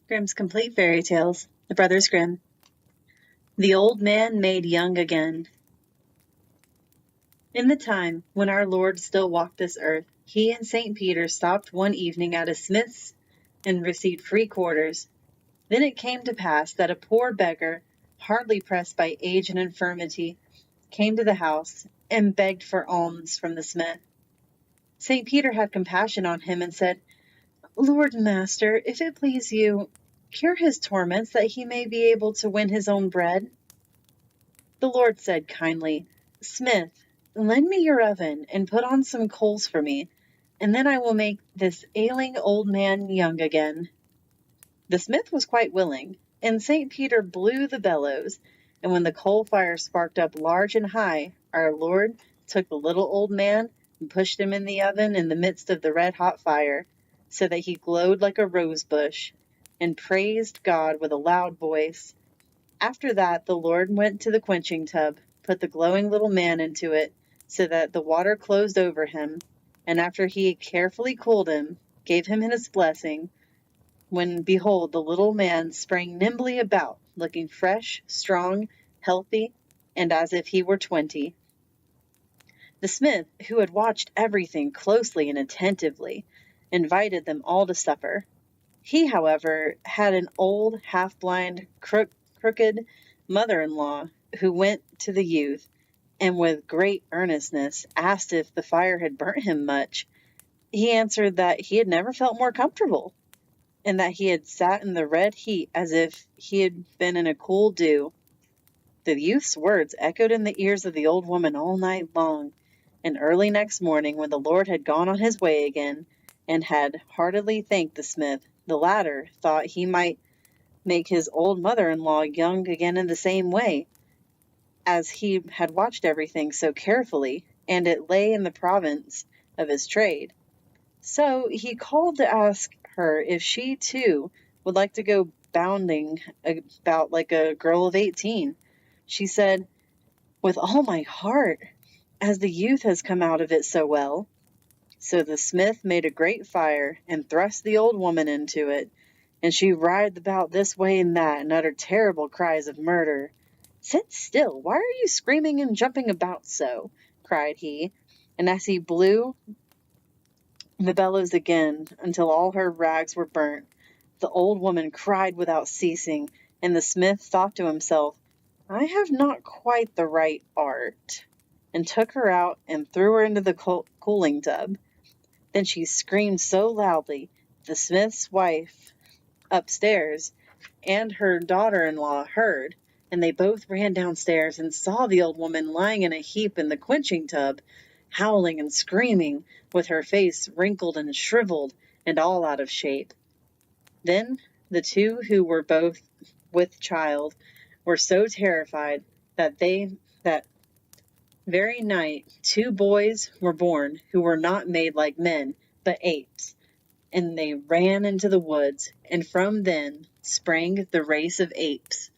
Grimm's Complete Fairy Tales, The Brothers Grimm. The Old Man Made Young Again. In the time when our Lord still walked this earth, he and St. Peter stopped one evening at a smith's and received free quarters. Then it came to pass that a poor beggar, hardly pressed by age and infirmity, came to the house and begged for alms from the smith. St. Peter had compassion on him and said, "Lord Master, if it please you, cure his torments that he may be able to win his own bread." The Lord said kindly, "Smith, lend me your oven and put on some coals for me, and then I will make this ailing old man young again." The smith was quite willing, and St. Peter blew the bellows, and when the coal fire sparked up large and high, our Lord took the little old man and pushed him in the oven in the midst of the red-hot fire, so that he glowed like a rose bush, and praised God with a loud voice. After that, the Lord went to the quenching tub, put the glowing little man into it, so that the water closed over him, and after he had carefully cooled him, gave him his blessing, when, behold, the little man sprang nimbly about, looking fresh, strong, healthy, and as if he were 20. The smith, who had watched everything closely and attentively, invited them all to supper. He, however, had an old, half-blind, crooked mother-in-law who went to the youth, and with great earnestness asked if the fire had burnt him much. He answered that he had never felt more comfortable, and that he had sat in the red heat as if he had been in a cool dew. The youth's words echoed in the ears of the old woman all night long, and early next morning, when the Lord had gone on his way again, and had heartily thanked the smith, the latter thought he might make his old mother-in-law young again in the same way, as he had watched everything so carefully, and it lay in the province of his trade. So he called to ask her if she, too, would like to go bounding about like a girl of 18. She said, "With all my heart, as the youth has come out of it so well." So the smith made a great fire and thrust the old woman into it, and she writhed about this way and that and uttered terrible cries of murder. "Sit still! Why are you screaming and jumping about so?" cried he, and as he blew the bellows again until all her rags were burnt, the old woman cried without ceasing, and the smith thought to himself, "I have not quite the right art," and took her out and threw her into the cooling tub. Then she screamed so loudly, the smith's wife upstairs and her daughter-in-law heard, and they both ran downstairs and saw the old woman lying in a heap in the quenching tub, howling and screaming, with her face wrinkled and shriveled and all out of shape. Then the two, who were both with child, were so terrified that that very night 2 boys were born who were not made like men, but apes, and they ran into the woods, and from then sprang the race of apes.